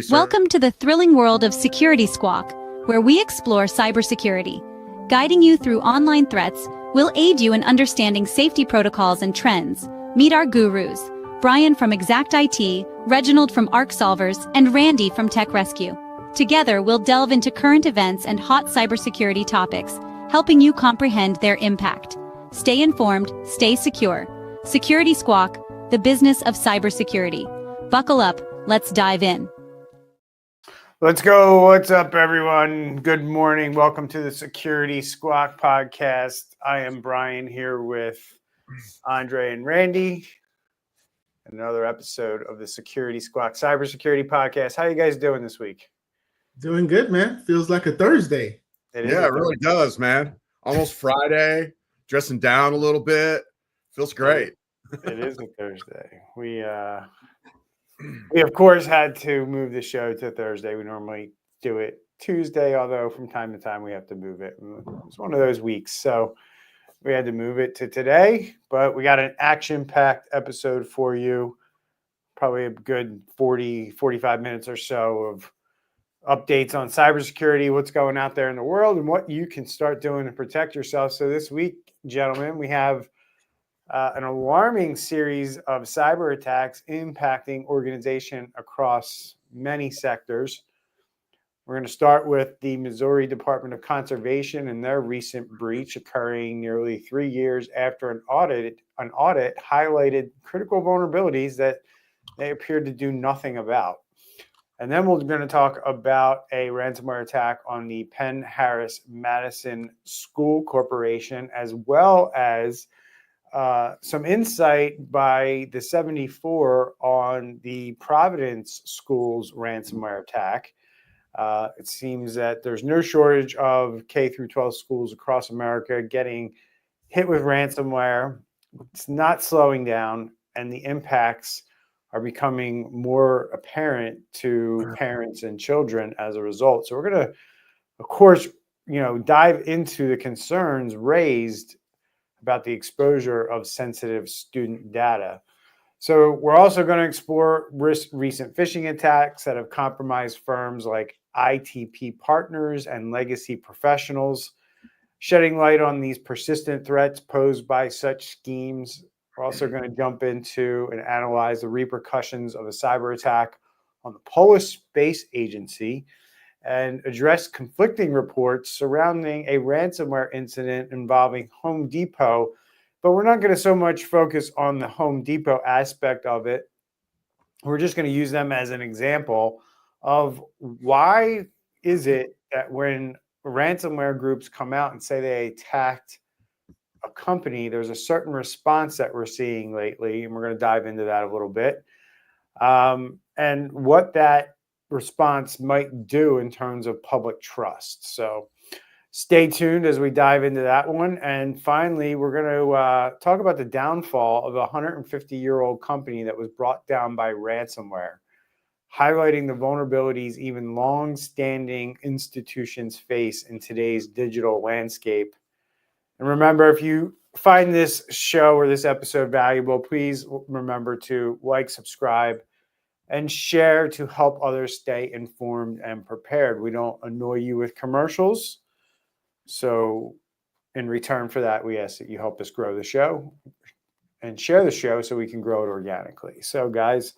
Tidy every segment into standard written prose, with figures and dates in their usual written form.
Welcome to the thrilling world of Security Squawk, where we explore cybersecurity. Guiding you through online threats, we'll aid you in understanding safety protocols and trends. Meet our gurus, Bryan from Exact IT, Reginald from Arc Solvers, and Randy from Tech Rescue. Together, we'll delve into current events and hot cybersecurity topics, helping you comprehend their impact. Stay informed, stay secure. Security Squawk, the business of cybersecurity. Buckle up, let's dive in. Let's go. What's up, everyone? Good morning. Welcome to the Security Squawk podcast. I am Bryan here with Andre and Randy. Another episode of the Security Squawk Cybersecurity podcast. How you guys doing this week? Doing good, man. Feels like a Thursday. It really does, man. Almost Friday. Dressing down a little bit. Feels great. It is a Thursday. We of course had to move the show to Thursday. We normally do it Tuesday, although from time to time we have to move it. It's one of those weeks, so we had to move it to today. But we got an action-packed episode for you. Probably a good 45 minutes or so of updates on cybersecurity, what's going out there in the world, and what you can start doing to protect yourself. So this week, gentlemen, we have an alarming series of cyber attacks impacting organization across many sectors. We're going to start with the Missouri Department of Conservation and their recent breach occurring nearly 3 years after an audit highlighted critical vulnerabilities that they appeared to do nothing about. And then we're going to talk about a ransomware attack on the Penn-Harris-Madison School Corporation, as well as some insight by the 74 on the Providence Schools ransomware attack. It seems that there's no shortage of K through 12 schools across America getting hit with ransomware. It's not slowing down, and the impacts are becoming more apparent to parents and children as a result. So we're going to, of course, dive into the concerns raised about the exposure of sensitive student data. So we're also going to explore recent phishing attacks that have compromised firms like ITP Partners and Legacy Professionals, shedding light on these persistent threats posed by such schemes. We're also going to jump into and analyze the repercussions of a cyber attack on the Polish Space Agency and address conflicting reports surrounding a ransomware incident involving Home Depot. But we're not going to so much focus on the Home Depot aspect of it. We're just going to use them as an example of why is it that when ransomware groups come out and say they attacked a company, there's a certain response that we're seeing lately, and we're going to dive into that a little bit, and what that response might do in terms of public trust. So stay tuned as we dive into that one. And finally, we're going to talk about the downfall of a 150-year-old company that was brought down by ransomware, highlighting the vulnerabilities even long-standing institutions face in today's digital landscape. And remember, if you find this show or this episode valuable, please remember to like, subscribe, and share to help others stay informed and prepared. We don't annoy you with commercials. So in return for that, we ask that you help us grow the show and share the show so we can grow it organically. So guys,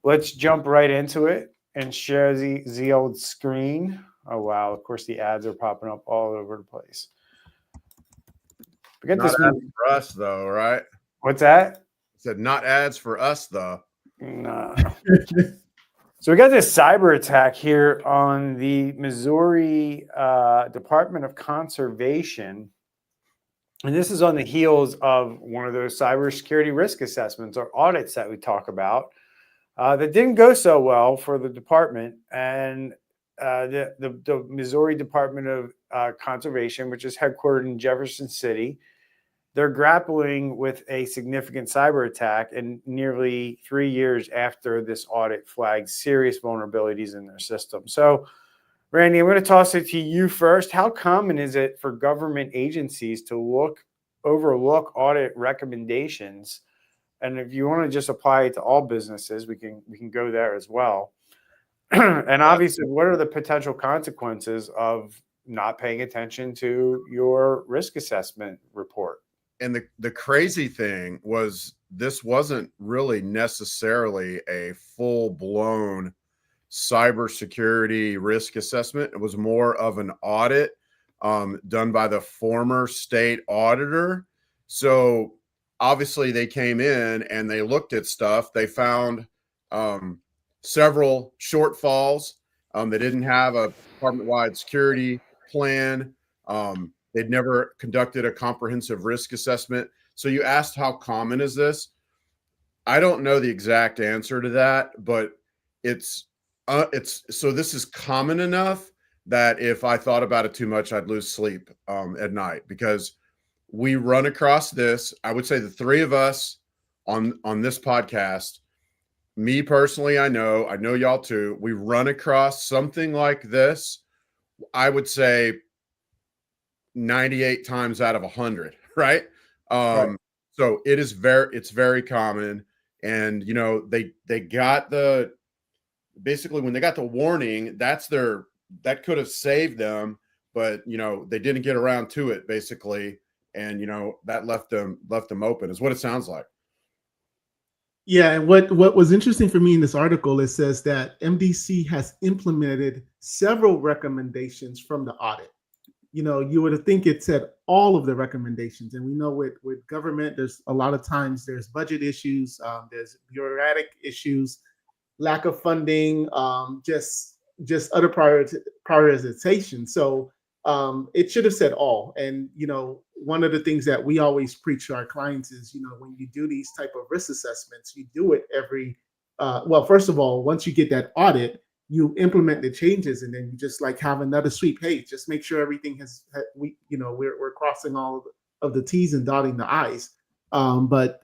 let's jump right into it and share the old screen. Oh, wow. Of course, the ads are popping up all over the place. Not ads for us, though, right? What's that? I said not ads for us, though. No. So we got this cyber attack here on the Missouri Department of Conservation. And this is on the heels of one of those cybersecurity risk assessments or audits that we talk about that didn't go so well for the department. And the Missouri Department of Conservation, which is headquartered in Jefferson City, they're grappling with a significant cyber attack, and nearly 3 years after this audit flagged serious vulnerabilities in their system. So, Randy, I'm going to toss it to you first. How common is it for government agencies to overlook audit recommendations? And if you want to just apply it to all businesses, we can go there as well. And obviously, what are the potential consequences of not paying attention to your risk assessment report? And the crazy thing was, this wasn't really necessarily a full-blown cybersecurity risk assessment. It was more of an audit done by the former state auditor. So obviously they came in and they looked at stuff. They found several shortfalls. They didn't have a department-wide security plan. They'd never conducted a comprehensive risk assessment. So you asked, how common is this? I don't know the exact answer to that, but it's so this is common enough that if I thought about it too much, I'd lose sleep at night, because we run across this. I would say the three of us on this podcast, me personally, I know y'all too, we run across something like this. I would say 98 times out of 100, right? Right. So it's very common. And, you know, they got basically when they got the warning, that could have saved them, but, you know, they didn't get around to it basically. And, you know, that left them open, is what it sounds like. Yeah, and what was interesting for me in this article, it says that MDC has implemented several recommendations from the audit. You know, you would think it said all of the recommendations, and we know with government, there's a lot of times there's budget issues, there's bureaucratic issues, lack of funding, just other prioritization. So it should have said all. And you know, one of the things that we always preach to our clients is, you know, when you do these type of risk assessments, you do it every well, first of all, once you get that audit, you implement the changes, and then you just like have another sweep. Hey, just make sure everything we're crossing all of the T's and dotting the I's. But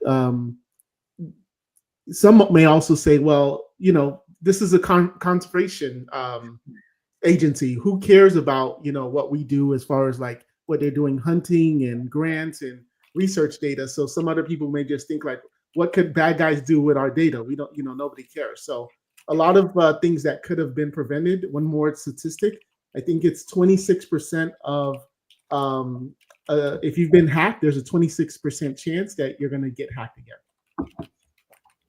some may also say, well, you know, this is a conservation agency. Who cares about, you know, what we do as far as like what they're doing, hunting and grants and research data? So some other people may just think like, what could bad guys do with our data? We don't, you know, nobody cares. So a lot of things that could have been prevented. One more statistic, I think it's 26% of if you've been hacked, there's a 26% chance that you're going to get hacked again.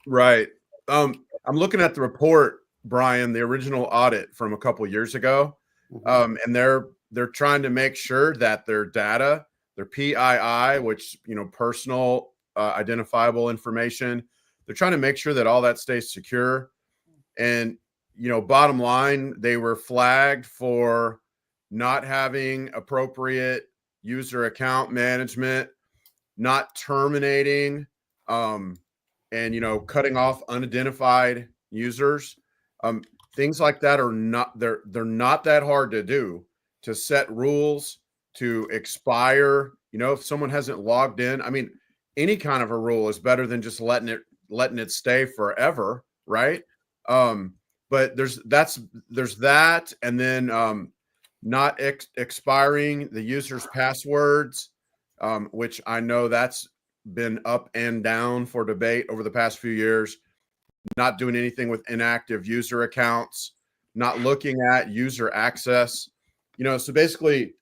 Right. I'm looking at the report, Brian, the original audit from a couple of years ago, and they're trying to make sure that their data, their PII, which, you know, personal identifiable information, they're trying to make sure that all that stays secure. And, you know, bottom line, they were flagged for not having appropriate user account management, not terminating, and, you know, cutting off unidentified users. Things like that are not, they're not that hard to do, to set rules, to expire. You know, if someone hasn't logged in, I mean, any kind of a rule is better than just letting it stay forever, right? But there's that, and then not expiring the user's passwords, which I know that's been up and down for debate over the past few years. Not doing anything with inactive user accounts, not looking at user access. You know, so basically,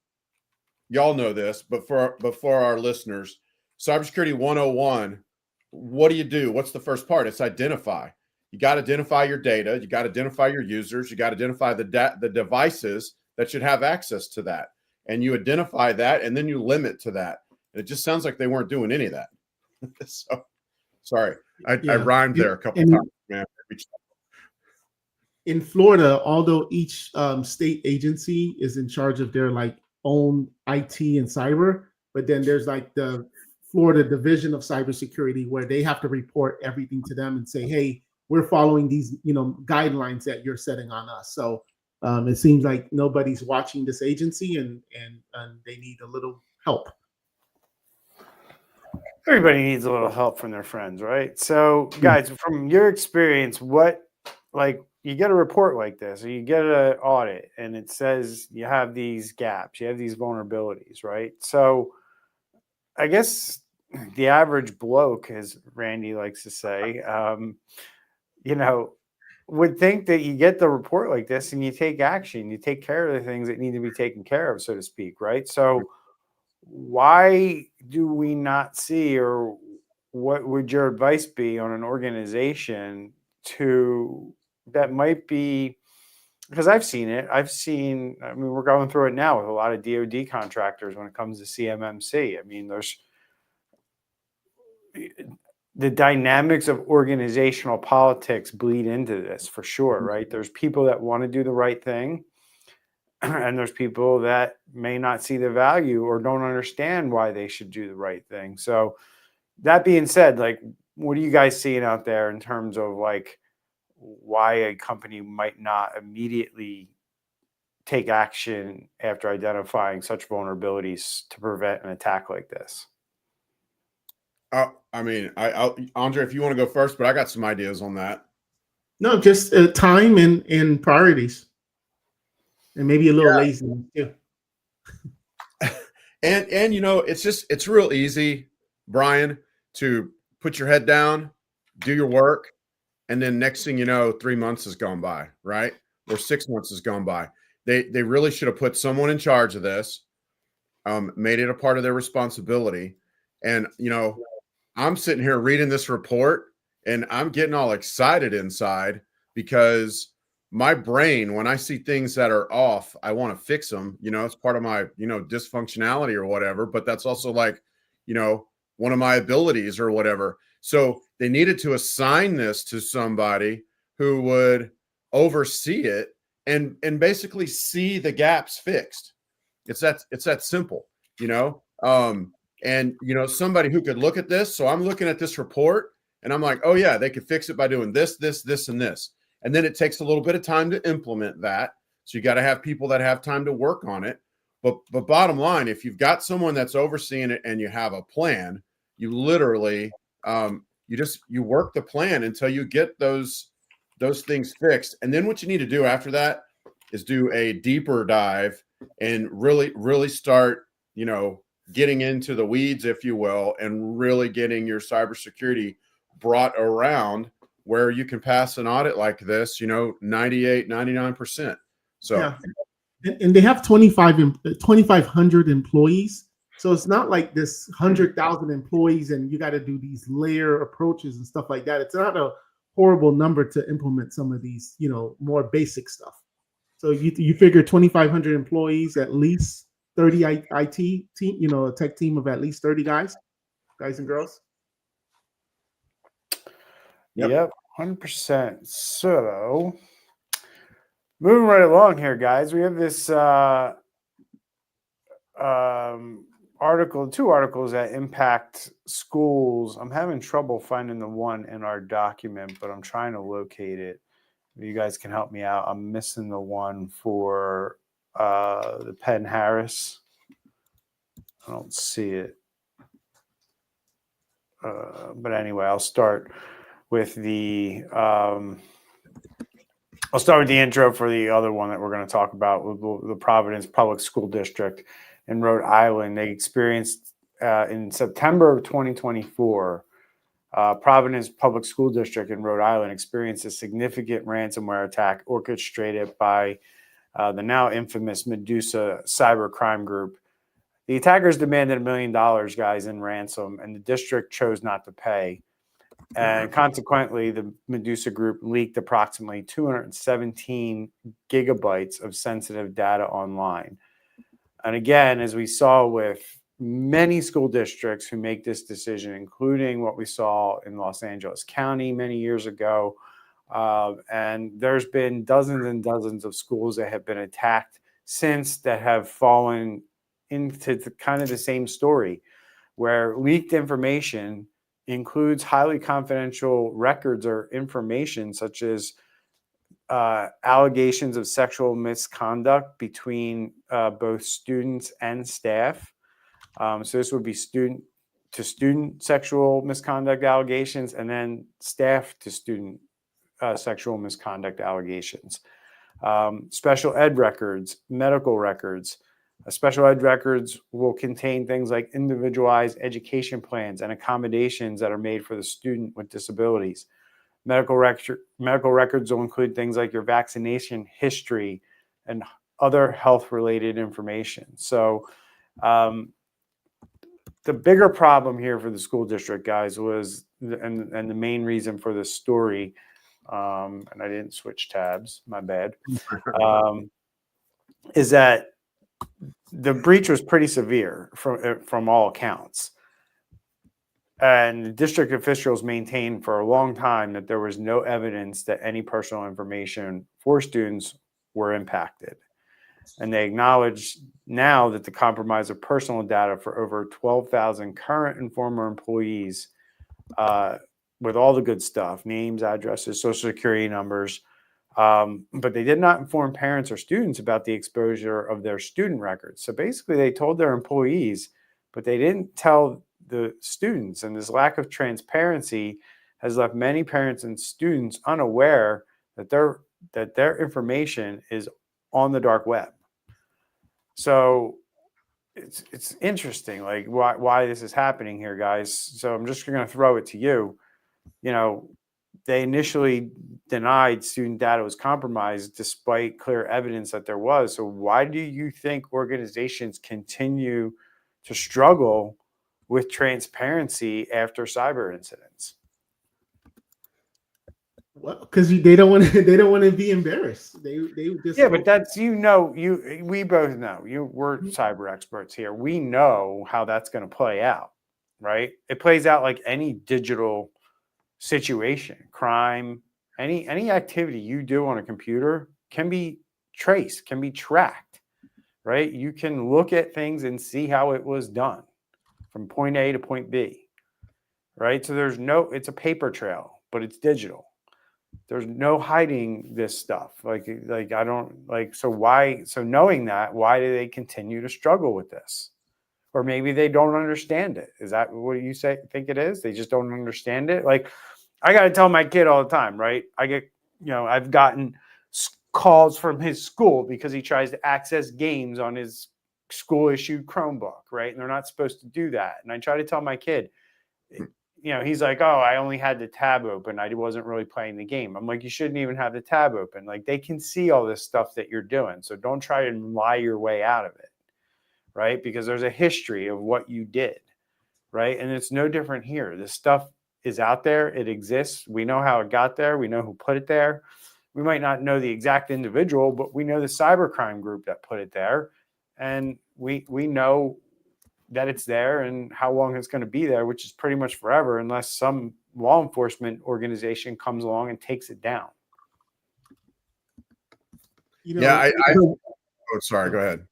y'all know this, but for our listeners, Cybersecurity 101, what do you do? What's the first part? It's identify. You got to identify your data. You got to identify your users. You got to identify the devices that should have access to that. And you identify that, and then you limit to that. And it just sounds like they weren't doing any of that. So, sorry, I rhymed there a couple times, man. In Florida, although each state agency is in charge of their like own IT and cyber, but then there's like the Florida Division of Cybersecurity where they have to report everything to them and say, hey, we're following these, you know, guidelines that you're setting on us. So it seems like nobody's watching this agency, and they need a little help. Everybody needs a little help from their friends, right? So, guys, from your experience, what, like, you get a report like this, or you get an audit, and it says you have these gaps, you have these vulnerabilities, right? So, I guess the average bloke, as Randy likes to say, you know, would think that you get the report like this and you take action, you take care of the things that need to be taken care of, so to speak, right? So why do we not see, or what would your advice be on an organization that might be, because I've seen it. I mean, we're going through it now with a lot of DoD contractors when it comes to CMMC. I mean, there's the dynamics of organizational politics bleed into this for sure, right? There's people that want to do the right thing, and there's people that may not see the value or don't understand why they should do the right thing. So that being said, like, what are you guys seeing out there in terms of like why a company might not immediately take action after identifying such vulnerabilities to prevent an attack like this? I mean, Andre, if you want to go first, but I got some ideas on that. No, just time and priorities, and maybe a little laziness too. And you know, it's real easy, Bryan, to put your head down, do your work, and then next thing you know, 3 months has gone by, right? Or 6 months has gone by. They really should have put someone in charge of this, made it a part of their responsibility. And you know, I'm sitting here reading this report and I'm getting all excited inside because my brain, when I see things that are off, I want to fix them. You know, it's part of my, you know, dysfunctionality or whatever, but that's also like, you know, one of my abilities or whatever. So they needed to assign this to somebody who would oversee it and basically see the gaps fixed. It's that simple, you know? And, you know, somebody who could look at this. So I'm looking at this report and I'm like, oh yeah, they could fix it by doing this, this, this, and this. And then it takes a little bit of time to implement that. So you got to have people that have time to work on it. But bottom line, if you've got someone that's overseeing it and you have a plan, you literally, you work the plan until you get those things fixed. And then what you need to do after that is do a deeper dive and really, really start, you know, getting into the weeds, if you will, and really getting your cybersecurity brought around where you can pass an audit like this, you know, 98, 99%. So, yeah. And they have 2,500 employees. So it's not like this 100,000 employees and you got to do these layer approaches and stuff like that. It's not a horrible number to implement some of these, you know, more basic stuff. So you figure 2,500 employees, at least 30 IT team, you know, a tech team of at least 30 guys and girls. Yep, 100%. So moving right along here, guys, we have this two articles that impact schools. I'm having trouble finding the one in our document, but I'm trying to locate it. You guys can help me out. I'm missing the one for the Penn-Harris. I don't see it. But anyway, I'll start with the intro for the other one that we're going to talk about, the Providence Public School District in Rhode Island. They experienced in September of 2024, Providence Public School District in Rhode Island experienced a significant ransomware attack orchestrated by the now infamous Medusa cybercrime group. The attackers demanded $1 million, guys, in ransom, and the district chose not to pay. And consequently, the Medusa group leaked approximately 217 gigabytes of sensitive data online. And again, as we saw with many school districts who make this decision, including what we saw in Los Angeles County many years ago, and there's been dozens and dozens of schools that have been attacked since that have fallen into kind of the same story, where leaked information includes highly confidential records or information such as allegations of sexual misconduct between both students and staff. So this would be student to student sexual misconduct allegations, and then staff to student sexual misconduct allegations. Special ed records, medical records. Special ed records will contain things like individualized education plans and accommodations that are made for the student with disabilities. Medical records will include things like your vaccination history and other health-related information. So the bigger problem here for the school district, guys, was, and the main reason for this story, and I didn't switch tabs, my bad, is that the breach was pretty severe from all accounts. And district officials maintained for a long time that there was no evidence that any personal information for students were impacted. And they acknowledge now that the compromise of personal data for over 12,000 current and former employees, with all the good stuff, names, addresses, social security numbers, but they did not inform parents or students about the exposure of their student records. So basically they told their employees, but they didn't tell the students. And this lack of transparency has left many parents and students unaware that their information is on the dark web. So it's interesting, like why this is happening here, guys. So I'm just going to throw it to you. You know, they initially denied student data was compromised despite clear evidence that there was. So why do you think organizations continue to struggle with transparency after cyber incidents? Well, because they don't want to be embarrassed. They just, yeah, but that's, we both know, we're cyber experts here. We know how that's going to play out, right? It plays out like any digital situation, crime, any activity you do on a computer can be traced, can be tracked, right? You can look at things and see how it was done from point A to point B, right? So it's a paper trail, but it's digital. There's no hiding this stuff. So knowing that, why do they continue to struggle with this? Or maybe they don't understand it. Is that what you think it is? They just don't understand it. Like, I got to tell my kid all the time, right? I've gotten calls from his school because he tries to access games on his school issued Chromebook, right? And they're not supposed to do that. And I try to tell my kid, he's like, oh, I only had the tab open. I wasn't really playing the game. I'm like, you shouldn't even have the tab open. Like, they can see all this stuff that you're doing. So don't try to lie your way out of it, right? Because there's a history of what you did, right? And it's no different here. This stuff is out there. It exists. We know how it got there. We know who put it there. We might not know the exact individual, but we know the cybercrime group that put it there. And we know that it's there and how long it's going to be there, which is pretty much forever, unless some law enforcement organization comes along and takes it down. Sorry, go ahead.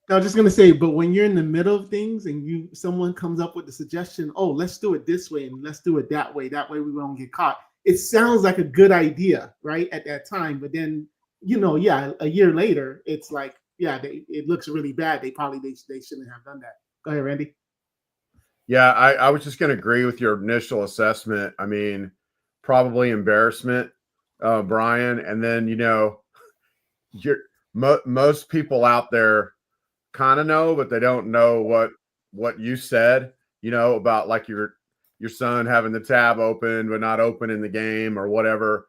I was just going to say, but when you're in the middle of things and someone comes up with the suggestion, oh, let's do it this way and let's do it that way we won't get caught. It sounds like a good idea, right, at that time. But then, a year later, it's like, it looks really bad. They shouldn't have done that. Go ahead, Randy. Yeah, I was just going to agree with your initial assessment. I mean, probably embarrassment, Bryan. And then, most people out there kind of know, but they don't know what you said, about like your son having the tab open but not open in the game or whatever.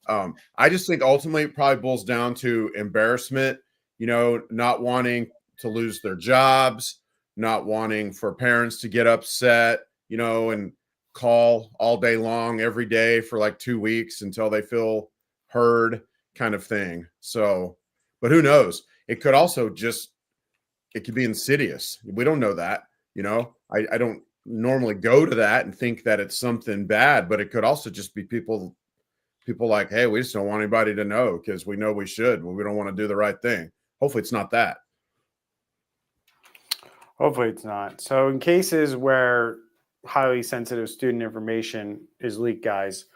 I just think ultimately it probably boils down to embarrassment, not wanting to lose their jobs, not wanting for parents to get upset, and call all day long every day for like 2 weeks until they feel heard, kind of thing. So, but who knows? It could also it could be insidious. We don't know that, I don't normally go to that and think that it's something bad, but it could also just be people like, hey, we just don't want anybody to know because we know we should, but we don't want to do the right thing. Hopefully it's not that. Hopefully it's not. So in cases where highly sensitive student information is leaked, guys,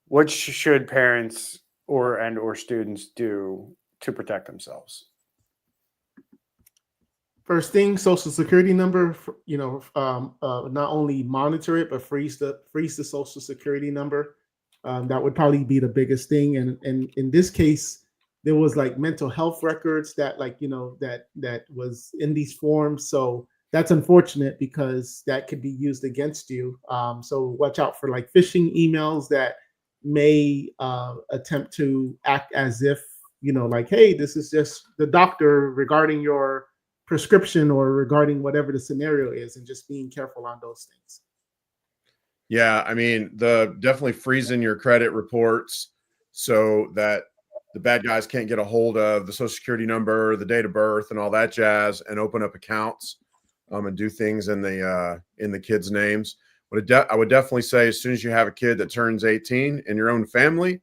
what should parents or students do to protect themselves? First thing, social security number, not only monitor it, but freeze the social security number. That would probably be the biggest thing. And in this case, there was like mental health records that that was in these forms. So that's unfortunate because that could be used against you. So watch out for like phishing emails that may attempt to act as if, like, hey, this is just the doctor regarding your prescription or regarding whatever the scenario is, and just being careful on those things. Yeah, I mean, definitely freezing your credit reports so that the bad guys can't get a hold of the social security number, the date of birth, and all that jazz, and open up accounts and do things in the kids' names. But I would definitely say, as soon as you have a kid that turns 18 in your own family,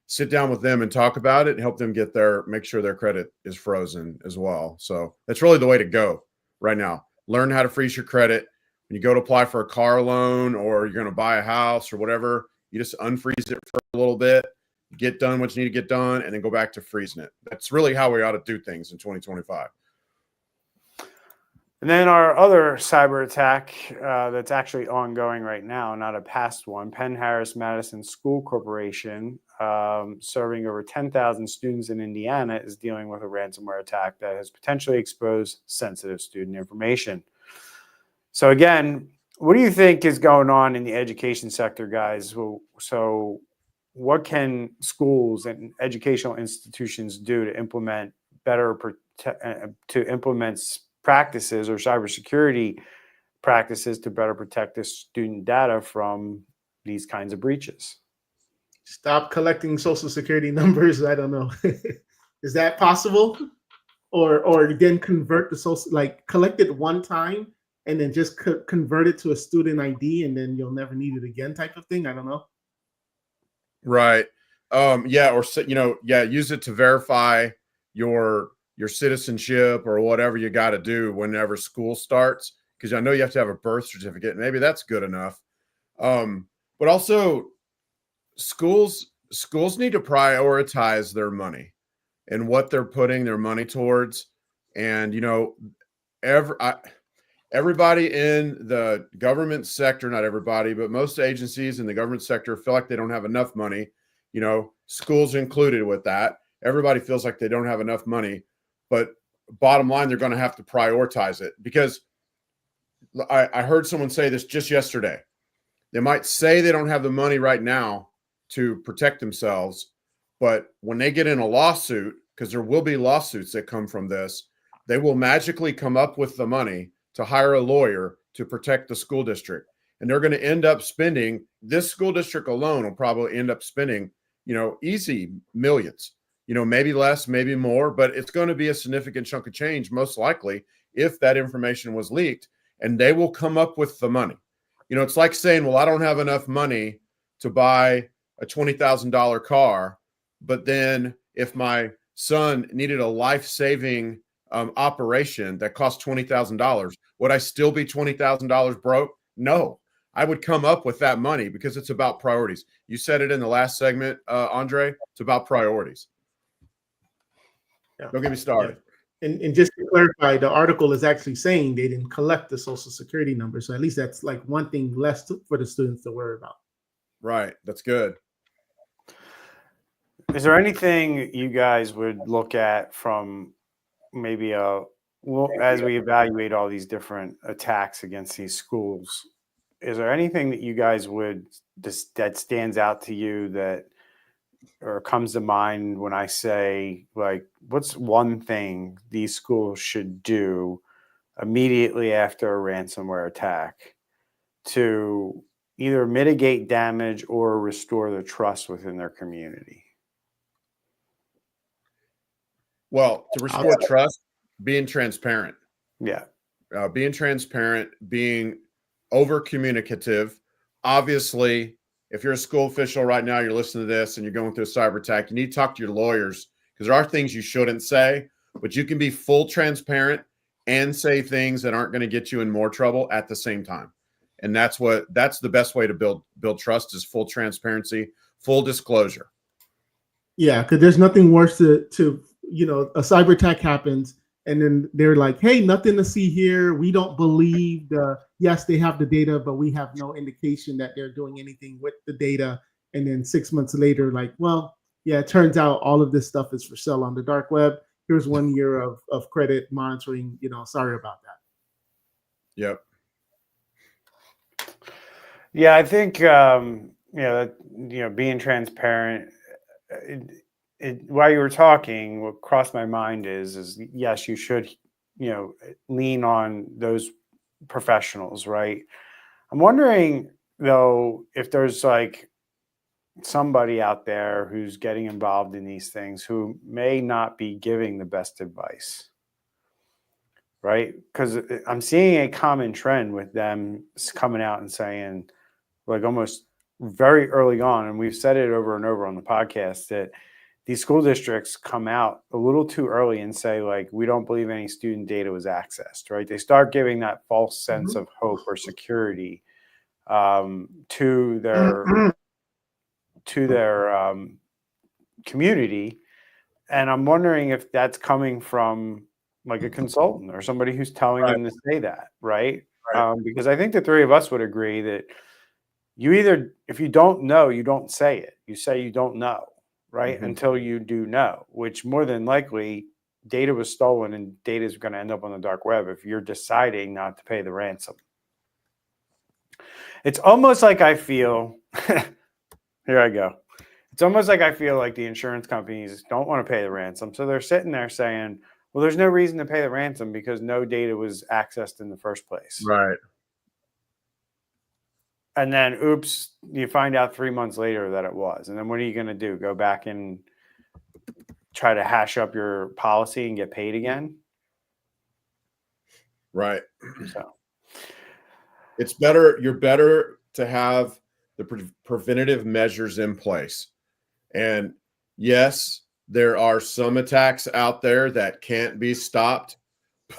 sit down with them and talk about it and help them make sure their credit is frozen as well. So that's really the way to go right now. Learn how to freeze your credit. When you go to apply for a car loan or you're going to buy a house or whatever, you just unfreeze it for a little bit, get done what you need to get done, and then go back to freezing it. That's really how we ought to do things in 2025. And then our other cyber attack that's actually ongoing right now, not a past one, Penn-Harris-Madison School Corporation, serving over 10,000 students in Indiana, is dealing with a ransomware attack that has potentially exposed sensitive student information. So again, what do you think is going on in the education sector, guys? So what can schools and educational institutions do to implement practices or cybersecurity practices to better protect the student data from these kinds of breaches? Stop collecting social security numbers. I don't know. Is that possible? Or then convert the social, like collect it one time and then just convert it to a student ID and then you'll never need it again type of thing? I don't know. Right. Use it to verify your citizenship or whatever you got to do whenever school starts, because I know you have to have a birth certificate. Maybe that's good enough. But also schools need to prioritize their money and what they're putting their money towards. And, everybody in the government sector, not everybody, but most agencies in the government sector feel like they don't have enough money, schools included with that. Everybody feels like they don't have enough money, but bottom line, they're going to have to prioritize it, because I heard someone say this just yesterday. They might say they don't have the money right now to protect themselves, but when they get in a lawsuit, because there will be lawsuits that come from this, they will magically come up with the money to hire a lawyer to protect the school district. And they're going to end up spending, this school district alone will probably end up spending, easy millions, maybe less, maybe more, but it's going to be a significant chunk of change, most likely, if that information was leaked, and they will come up with the money. It's like saying, well, I don't have enough money to buy a $20,000 car, but then if my son needed a life-saving operation that cost $20,000, would I still be $20,000 broke? No, I would come up with that money, because it's about priorities. You said it in the last segment, Andre, it's about priorities. Yeah. Don't get me started. Yeah. And just to clarify, the article is actually saying they didn't collect the social security number. So at least that's like one thing less for the students to worry about. Right. That's good. Is there anything you guys would look at from maybe as we evaluate all these different attacks against these schools? Is there anything that you guys that stands out to you or comes to mind when I say, like, what's one thing these schools should do immediately after a ransomware attack to either mitigate damage or restore the trust within their community? Well, to restore trust, being transparent. Yeah. Being transparent, being over communicative. Obviously, if you're a school official right now, you're listening to this and you're going through a cyber attack, you need to talk to your lawyers, because there are things you shouldn't say, but you can be full transparent and say things that aren't going to get you in more trouble at the same time. And that's the best way to build trust, is full transparency, full disclosure. Yeah, because there's nothing worse to a cyber attack happens and then they're like, hey, nothing to see here. We don't believe yes, they have the data, but we have no indication that they're doing anything with the data. And then 6 months later, like, well, yeah, it turns out all of this stuff is for sale on the dark web. here's 1 year of credit monitoring. Sorry about that. Yep. Yeah, I think being transparent. While you were talking, what crossed my mind is yes, you should lean on those professionals, right? I'm wondering though if there's like somebody out there who's getting involved in these things who may not be giving the best advice, right? Because I'm seeing a common trend with them coming out and saying, like almost very early on, and we've said it over and over on the podcast, that these school districts come out a little too early and say, like, we don't believe any student data was accessed, right? They start giving that false sense of hope or security to their community. And I'm wondering if that's coming from like a consultant or somebody who's telling them to say that, right? Because I think the three of us would agree that you either, if you don't know, you don't say it. You say you don't know, right? Mm-hmm. Until you do know, which more than likely data was stolen and data is going to end up on the dark web if you're deciding not to pay the ransom. It's almost like I feel, here I go. It's almost like I feel like the insurance companies don't want to pay the ransom. So they're sitting there saying, well, there's no reason to pay the ransom because no data was accessed in the first place. Right. And then, oops, you find out 3 months later that it was. And then what are you going to do? Go back and try to hash up your policy and get paid again? Right. So it's better. You're better to have the preventative measures in place. And yes, there are some attacks out there that can't be stopped.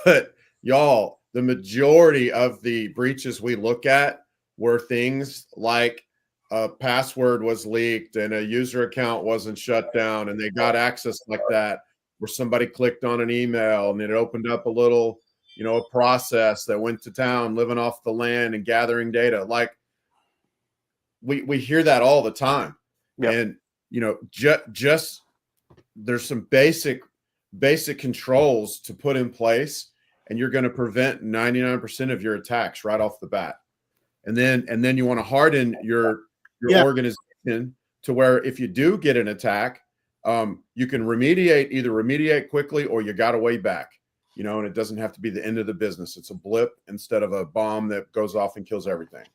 But y'all, the majority of the breaches we look at were things like a password was leaked and a user account wasn't shut down and they got access like that, where somebody clicked on an email and it opened up a little, a process that went to town living off the land and gathering data. Like we hear that all the time. Yep. And, just there's some basic controls to put in place and you're going to prevent 99% of your attacks right off the bat. And then you want to harden your organization to where if you do get an attack, you can remediate quickly or you got a way back, and it doesn't have to be the end of the business. It's a blip instead of a bomb that goes off and kills everything.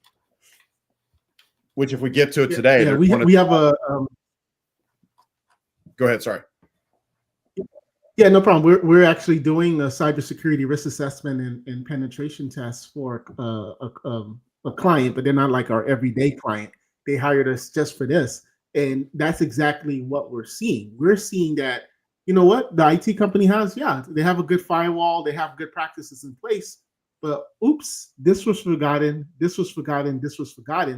Which if we get to it today, we have a go ahead. Sorry. Yeah, no problem. We're actually doing a cybersecurity risk assessment and penetration tests for a client, but they're not like our everyday client. They hired us just for this. And that's exactly what we're seeing. We're seeing that, the IT company they have a good firewall, they have good practices in place, but oops, this was forgotten.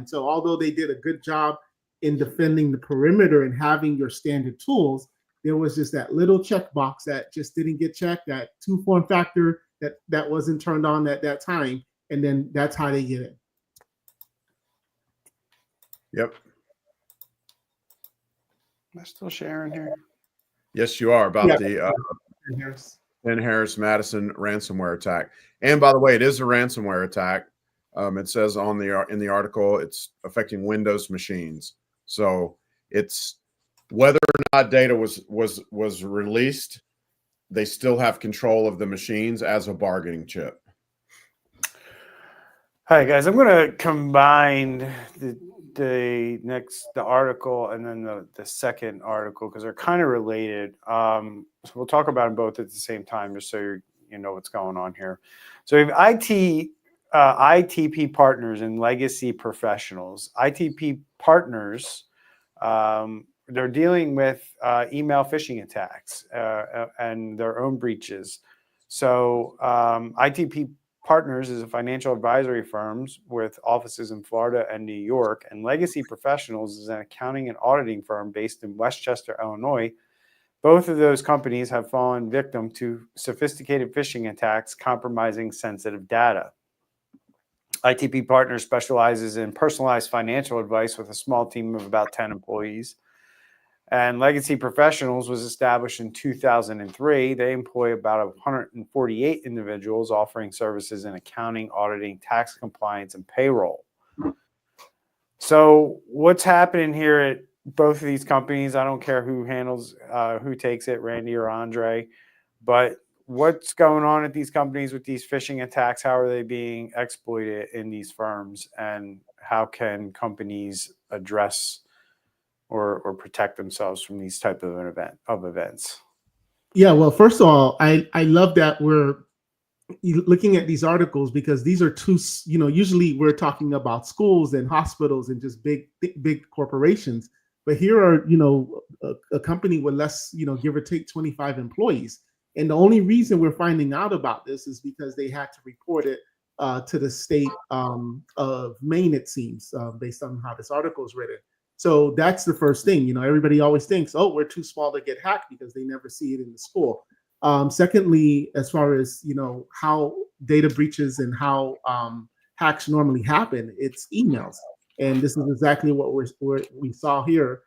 So although they did a good job in defending the perimeter and having your standard tools, there was just that little checkbox that just didn't get checked, that two-form factor that wasn't turned on at that time. And then that's how they get it. Yep. Am I still sharing here? Yes, you are, about the Penn-Harris-Madison ransomware attack. And by the way, it is a ransomware attack. It says in the article, it's affecting Windows machines. So it's whether or not data was released, they still have control of the machines as a bargaining chip. Hi guys, I'm going to combine the article and then the second article because they're kind of related. So we'll talk about them both at the same time, just so you know what's going on here. So we have ITP partners and legacy professionals. ITP partners, they're dealing with email phishing attacks and their own breaches. So ITP Partners is a financial advisory firm with offices in Florida and New York, and Legacy Professionals is an accounting and auditing firm based in Westchester, Illinois. Both of those companies have fallen victim to sophisticated phishing attacks compromising sensitive data. ITP Partners specializes in personalized financial advice with a small team of about 10 employees. And Legacy Professionals was established in 2003. They employ about 148 individuals offering services in accounting, auditing, tax compliance, and payroll. So what's happening here at both of these companies, I don't care who handles, who takes it, Randy or Andre, but what's going on at these companies with these phishing attacks? How are they being exploited in these firms? And how can companies address or protect themselves from these type of events? Yeah, well, first of all, I love that we're looking at these articles, because these are two, usually we're talking about schools and hospitals and just big corporations. But here are, a company with less, give or take 25 employees. And the only reason we're finding out about this is because they had to report it to the state of Maine, it seems, based on how this article is written. So that's the first thing. Everybody always thinks, oh, we're too small to get hacked, because they never see it in the school. Secondly, as far as how data breaches and how hacks normally happen, it's emails, and this is exactly what we saw here.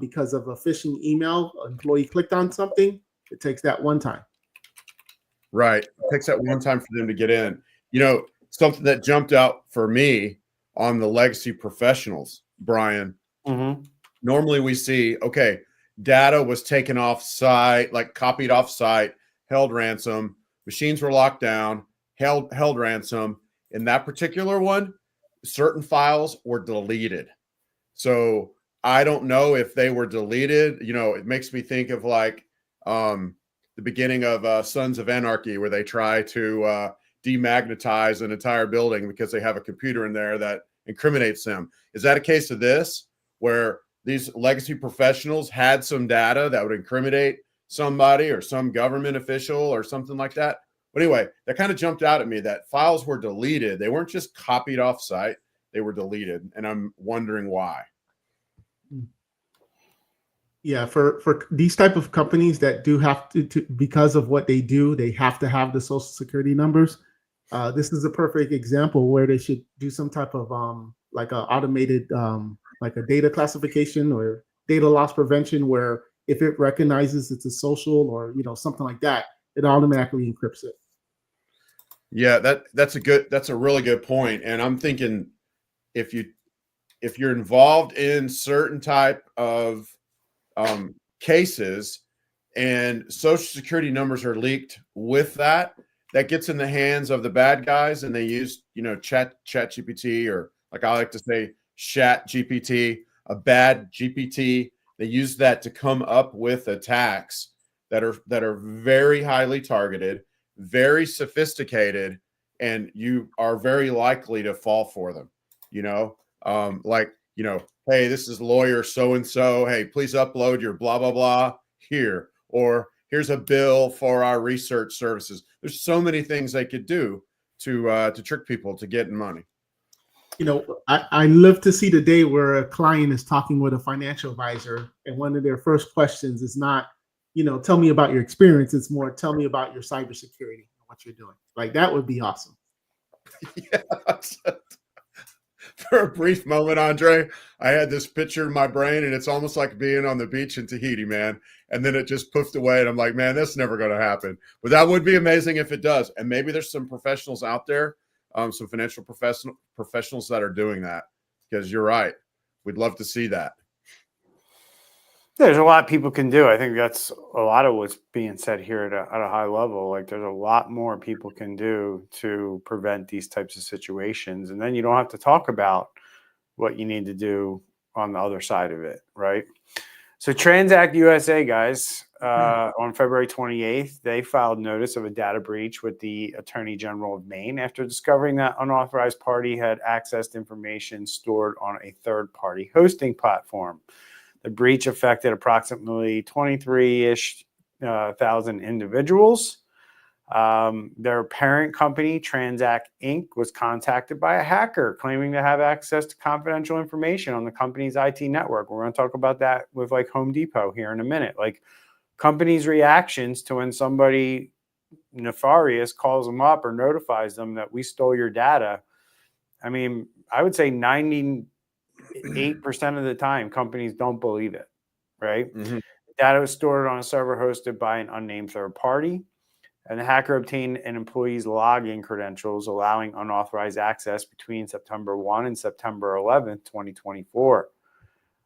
Because of a phishing email, an employee clicked on something. It takes that one time. Right, it takes that one time for them to get in. Something that jumped out for me on the Legacy Professionals, Brian. Mm-hmm. Normally we see, okay, data was taken off site, like copied off site, held ransom, machines were locked down, held ransom. In that particular one, certain files were deleted. So I don't know if they were deleted. It makes me think of like the beginning of Sons of Anarchy, where they try to demagnetize an entire building because they have a computer in there that incriminates them. Is that a case of this, where these Legacy Professionals had some data that would incriminate somebody or some government official or something like that? But anyway, that kind of jumped out at me, that files were deleted. They weren't just copied off site, they were deleted. And I'm wondering why. Yeah, for these type of companies that do have to, because of what they do, they have to have the social security numbers. This is a perfect example where they should do some type of like a automated like a data classification or data loss prevention, where if it recognizes it's a social or something like that, it automatically encrypts it. Yeah, that's a really good point. And I'm thinking, if you're involved in certain type of cases and social security numbers are leaked with that gets in the hands of the bad guys, and they use chat GPT, or like I like to say, Shat GPT, a bad GPT. They use that to come up with attacks that are very highly targeted, very sophisticated, and you are very likely to fall for them. Hey, this is lawyer so-and-so. Hey, please upload your blah, blah, blah here. Or here's a bill for our research services. There's so many things they could do to trick people to get money. I live to see the day where a client is talking with a financial advisor, and one of their first questions is not, tell me about your experience. It's more, tell me about your cybersecurity, what you're doing. Like, that would be awesome. Yeah. For a brief moment, Andre, I had this picture in my brain, and it's almost like being on the beach in Tahiti, man. And then it just poofed away, and I'm like, man, that's never going to happen. But that would be amazing if it does. And maybe there's some professionals out there, some financial professionals that are doing that, because you're right. We'd love to see that. There's a lot people can do. I think that's a lot of what's being said here at a high level. Like, there's a lot more people can do to prevent these types of situations. And then you don't have to talk about what you need to do on the other side of it, right? So Transact USA, guys, on February 28th, they filed notice of a data breach with the Attorney General of Maine after discovering that unauthorized party had accessed information stored on a third-party hosting platform. The breach affected approximately 23-ish thousand individuals. Their parent company, Transact Inc., was contacted by a hacker claiming to have access to confidential information on the company's IT network. We're going to talk about that with like Home Depot here in a minute. Like, companies' reactions to when somebody nefarious calls them up or notifies them that we stole your data. I mean, I would say 98% of the time, companies don't believe it. right? Mhm. Data was stored on a server hosted by an unnamed third party, and the hacker obtained an employee's login credentials, allowing unauthorized access between September 1 and September 11th, 2024.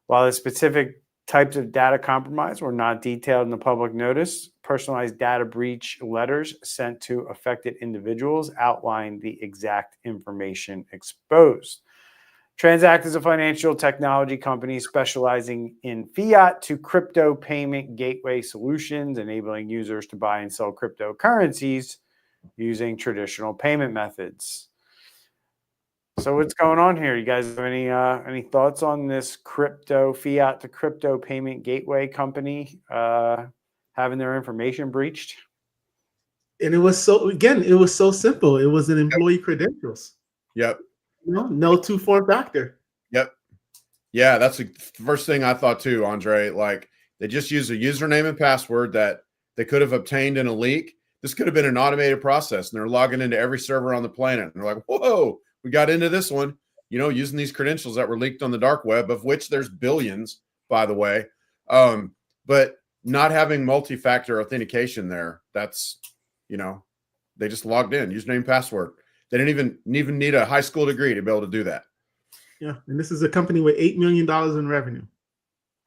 While the specific types of data compromise were not detailed in the public notice, personalized data breach letters sent to affected individuals outlined the exact information exposed. Transact is a financial technology company specializing in fiat to crypto payment gateway solutions, enabling users to buy and sell cryptocurrencies using traditional payment methods. So what's going on here? You guys have any thoughts on this crypto fiat to crypto payment gateway company having their information breached? And it was so simple. It was an employee credentials. Yep. No two-form factor. Yep. Yeah, that's the first thing I thought too, Andre. Like they just used a username and password that they could have obtained in a leak. This could have been an automated process, and they're logging into every server on the planet. And they're like, whoa, we got into this one, using these credentials that were leaked on the dark web, of which there's billions, by the way. But not having multi-factor authentication there, that's, they just logged in, username, password. They didn't even need a high school degree to be able to do that. Yeah, and this is a company with $8 million in revenue.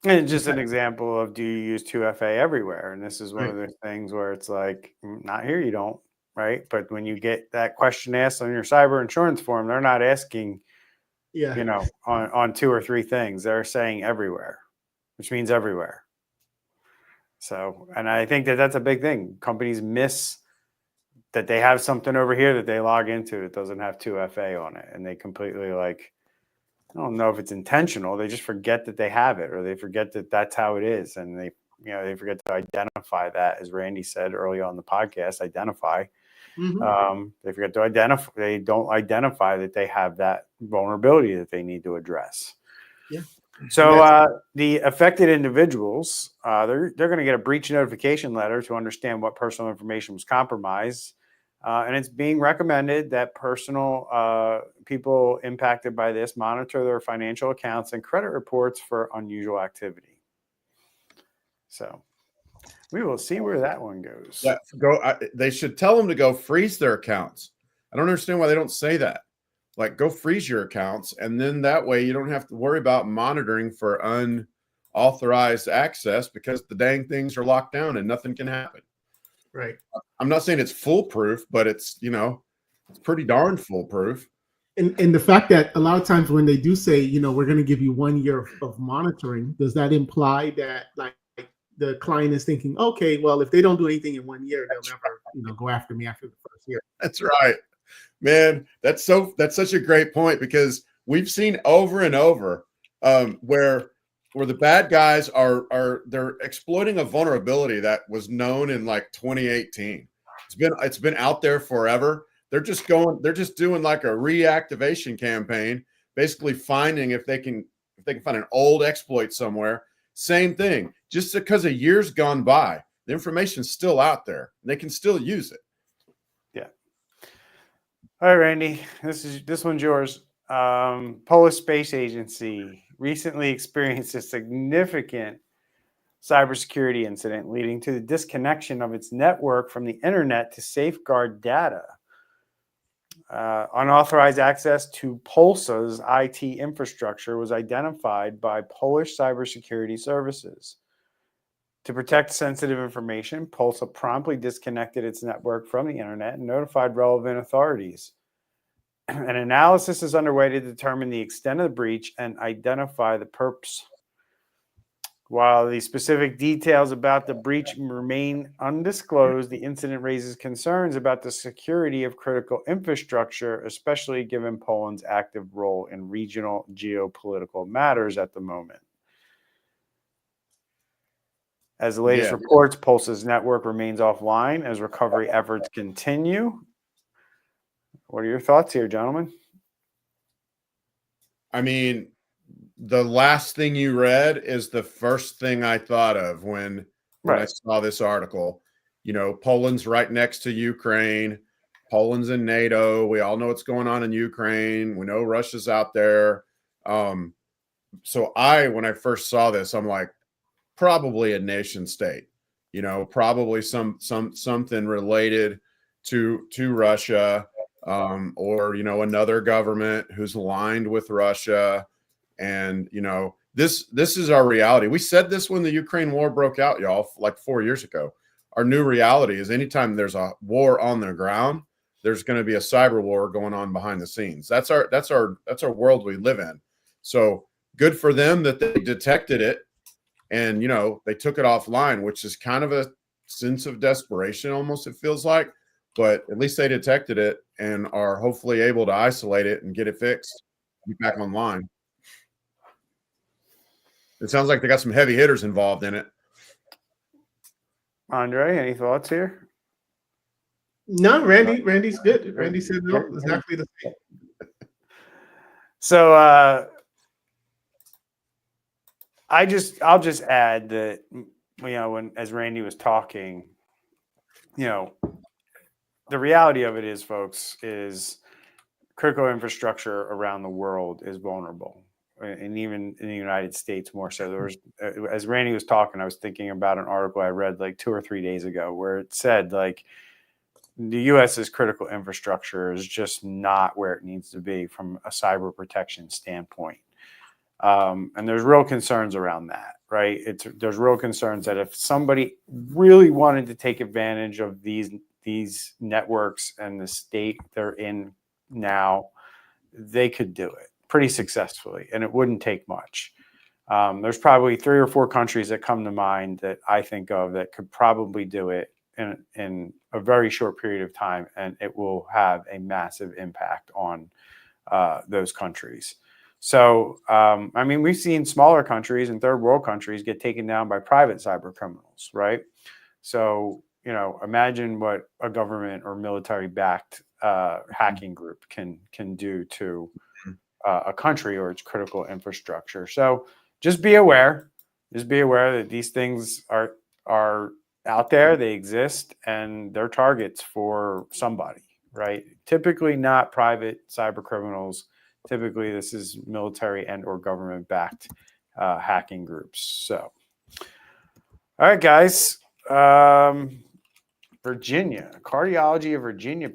And it's just an example of, do you use 2FA everywhere? And this is one of those things where it's like, not here, you don't, right? But when you get that question asked on your cyber insurance form, they're not asking, on 2 or 3 things. They're saying everywhere, which means everywhere. So, and I think that that's a big thing. Companies miss that they have something over here that they log into that doesn't have 2FA on it. And they completely I don't know if it's intentional. They just forget that they have it, or they forget that that's how it is. And they forget to identify that, as Randy said early on the podcast, identify. Mm-hmm. They forget to identify. They don't identify that they have that vulnerability that they need to address. Yeah. So the affected individuals, they're going to get a breach notification letter to understand what personal information was compromised. And it's being recommended that people impacted by this monitor their financial accounts and credit reports for unusual activity. So we will see where that one goes. Yeah, they should tell them to go freeze their accounts. I don't understand why they don't say that. Like, go freeze your accounts, and then that way you don't have to worry about monitoring for unauthorized access, because the dang things are locked down and nothing can happen. Right. I'm not saying it's foolproof, but it's it's pretty darn foolproof. And the fact that a lot of times when they do say, we're going to give you 1 year of monitoring, does that imply that the client is thinking, okay, well, if they don't do anything in 1 year, they'll never go after me after the first year? That's right, man. That's such a great point, because we've seen over and over where the bad guys they're exploiting a vulnerability that was known in 2018. It's been out there forever. They're just doing like a reactivation campaign, basically finding if they can find an old exploit somewhere. Same thing. Just because a year's gone by, the information's still out there. And they can still use it. Yeah. All right, Randy. This one's yours. Polish Space Agency recently experienced a significant cybersecurity incident leading to the disconnection of its network from the internet to safeguard data. Unauthorized access to Polsa's IT infrastructure was identified by Polish cybersecurity services. To protect sensitive information, Polsa promptly disconnected its network from the internet and notified relevant authorities. An analysis is underway to determine the extent of the breach and identify the perps. While the specific details about the breach remain undisclosed, the incident raises concerns about the security of critical infrastructure, especially given Poland's active role in regional geopolitical matters at the moment. As the latest reports, Pulse's network remains offline as recovery efforts continue. What are your thoughts here, gentlemen? I mean, the last thing you read is the first thing I thought of when I saw this article. Poland's right next to Ukraine. Poland's in NATO. We all know what's going on in Ukraine. We know Russia's out there. So when I first saw this, I'm like, probably a nation state, you know, probably something related to Russia, or, you know, another government who's aligned with Russia. And, you know, this is our reality. We said this when the Ukraine war broke out, y'all, like 4 years ago. Our new reality is anytime there's a war on the ground, there's going to be a cyber war going on behind the scenes. That's our world we live in. So good for them that they detected it, and, you know, they took it offline, which is kind of a sense of desperation almost, it feels like, but at least they detected it and are hopefully able to isolate it and get it fixed, get back online. It sounds like they got some heavy hitters involved in it. Andre, any thoughts here? No, Randy's good. Randy said no, exactly the same. So I'll just add that, you know, as Randy was talking, you know, the reality of it is, folks, is critical infrastructure around the world is vulnerable, and even in the United States more so. There was, as Randy was talking, I was thinking about an article I read like 2 or 3 days ago where it said, like, the U.S.'s critical infrastructure is just not where it needs to be from a cyber protection standpoint. And there's real concerns around that, right? There's real concerns that if somebody really wanted to take advantage of these networks and the state they're in now, they could do it pretty successfully, and it wouldn't take much. There's probably 3 or 4 countries that come to mind that I think of that could probably do it in a very short period of time, and it will have a massive impact on those countries. So, I mean, we've seen smaller countries and third world countries get taken down by private cyber criminals, right? So, you know, imagine what a government or military-backed hacking group can do to a country or its critical infrastructure. So, just be aware. Just be aware that these things are out there. They exist, and they're targets for somebody, right? Typically not private cyber criminals. Typically, this is military and or government-backed hacking groups. So, all right, guys. Virginia, cardiology of Virginia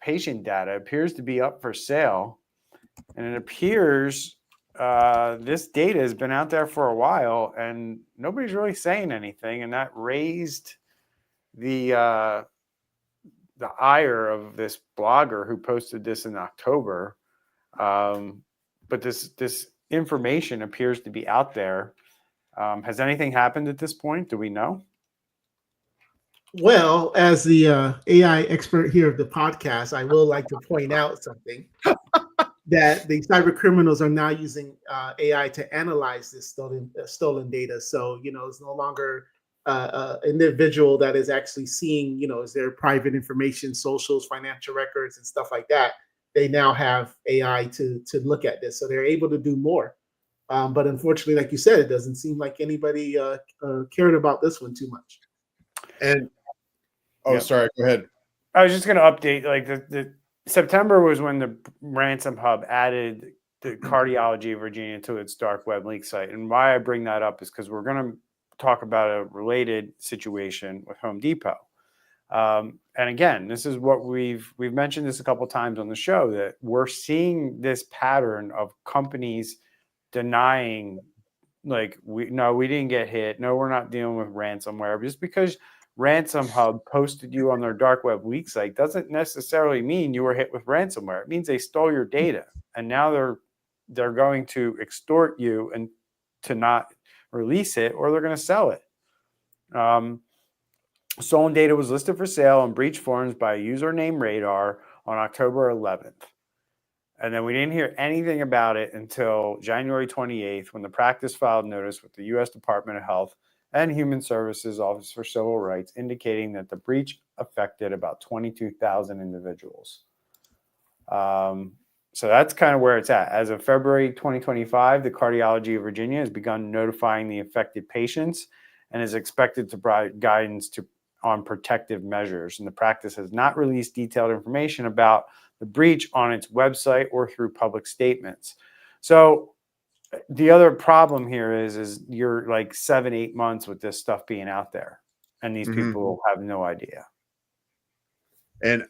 patient data appears to be up for sale. And it appears this data has been out there for a while, and nobody's really saying anything. And that raised the ire of this blogger who posted this in October. But this information appears to be out there. Has anything happened at this point? Do we know? Well, as the AI expert here of the podcast, I will like to point out something that the cyber criminals are now using AI to analyze this stolen data. So, you know, it's no longer an individual that is actually seeing, you know, is there private information, socials, financial records, and stuff like that. They now have AI to look at this, so they're able to do more. But unfortunately, like you said, it doesn't seem like anybody cared about this one too much. And sorry, go ahead. I was just going to update. Like the September was when the Ransom Hub added the cardiology of Virginia to its dark web leak site. And why I bring that up is because we're going to talk about a related situation with Home Depot. And again, this is what we've mentioned this a couple of times on the show, that we're seeing this pattern of companies denying, like, we didn't get hit. No, we're not dealing with ransomware. Just because Ransom Hub posted you on their dark web leak site doesn't necessarily mean you were hit with ransomware. It means they stole your data, and now they're going to extort you and to not release it, or they're going to sell it. Stolen data was listed for sale on breach forums by a user named Radar on October 11th. And then we didn't hear anything about it until January 28th, when the practice filed notice with the U.S. Department of Health and Human Services Office for Civil Rights, indicating that the breach affected about 22,000 individuals. So that's kind of where it's at. As of February 2025, the Cardiology of Virginia has begun notifying the affected patients and is expected to provide guidance on protective measures. And the practice has not released detailed information about the breach on its website or through public statements. So the other problem here is you're like 7-8 months with this stuff being out there, and these people have no idea. And,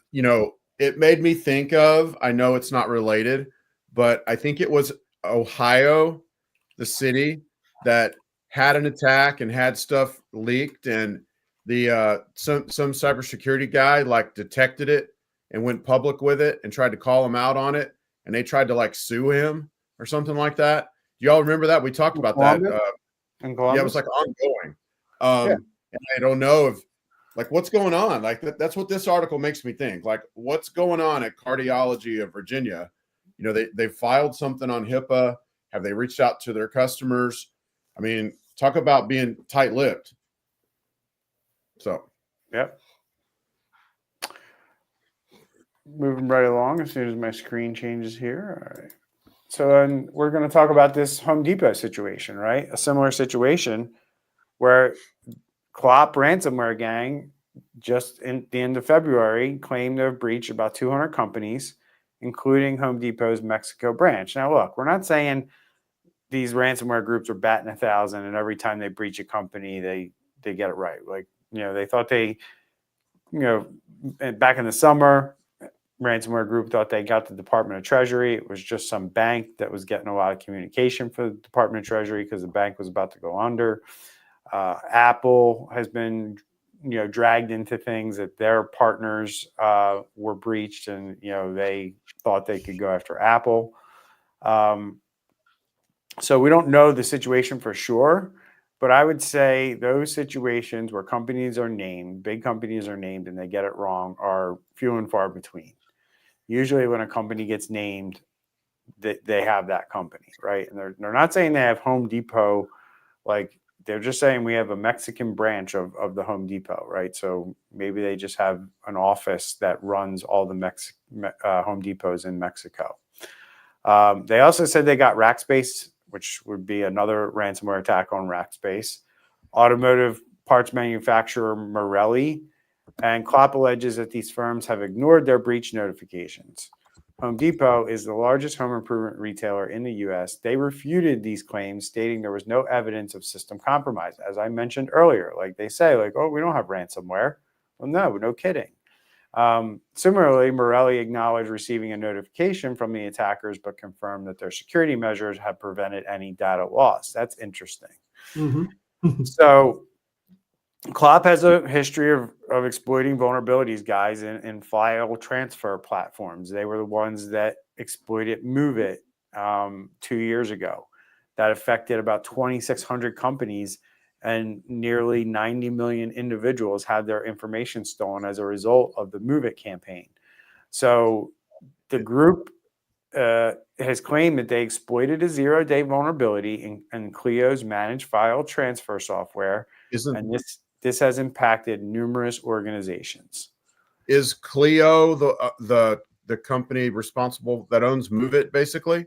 it made me think of, I know it's not related, but I think it was Ohio, the city, that had an attack and had stuff leaked, and the some cybersecurity guy like detected it and went public with it and tried to call him out on it, and they tried to like sue him or something like that. Do y'all remember that? We talked about that. In Yeah, it was like ongoing. Yeah. And I don't know if like what's going on. Like that's what this article makes me think. Like what's going on at Cardiology of Virginia? They filed something on HIPAA. Have they reached out to their customers? I mean, talk about being tight-lipped. So, yep. Moving right along as soon as my screen changes here. All right. So then we're going to talk about this Home Depot situation, right? A similar situation where Klopp ransomware gang just in the end of February claimed to have breached about 200 companies, including Home Depot's Mexico branch. Now, look, we're not saying these ransomware groups are batting 1,000 and every time they breach a company, they get it right. Like, they thought back in the summer, ransomware group thought they got the Department of Treasury. It was just some bank that was getting a lot of communication for the Department of Treasury because the bank was about to go under. Apple has been, dragged into things that their partners were breached, and they thought they could go after Apple. So we don't know the situation for sure, but I would say those situations where companies are named, big companies are named, and they get it wrong are few and far between. Usually when a company gets named, they have that company, right? And they're not saying they have Home Depot, like they're just saying we have a Mexican branch of the Home Depot, right? So maybe they just have an office that runs all the Home Depots in Mexico. They also said they got Rackspace, which would be another ransomware attack on Rackspace. Automotive parts manufacturer Marelli, and Klopp alleges that these firms have ignored their breach notifications. Home Depot is the largest home improvement retailer in the U.S. They refuted these claims, stating there was no evidence of system compromise. As I mentioned earlier, like they say, like, oh, we don't have ransomware. Well, no kidding. Similarly, Morelli acknowledged receiving a notification from the attackers, but confirmed that their security measures have prevented any data loss. That's interesting. So Klopp has a history of exploiting vulnerabilities, guys, in file transfer platforms. They were the ones that exploited MoveIt 2 years ago. That affected about 2,600 companies, and nearly 90 million individuals had their information stolen as a result of the MoveIt campaign. So the group has claimed that they exploited a zero-day vulnerability in Clio's managed file transfer software, and this has impacted numerous organizations. Is Clio the company responsible that owns MoveIt, basically?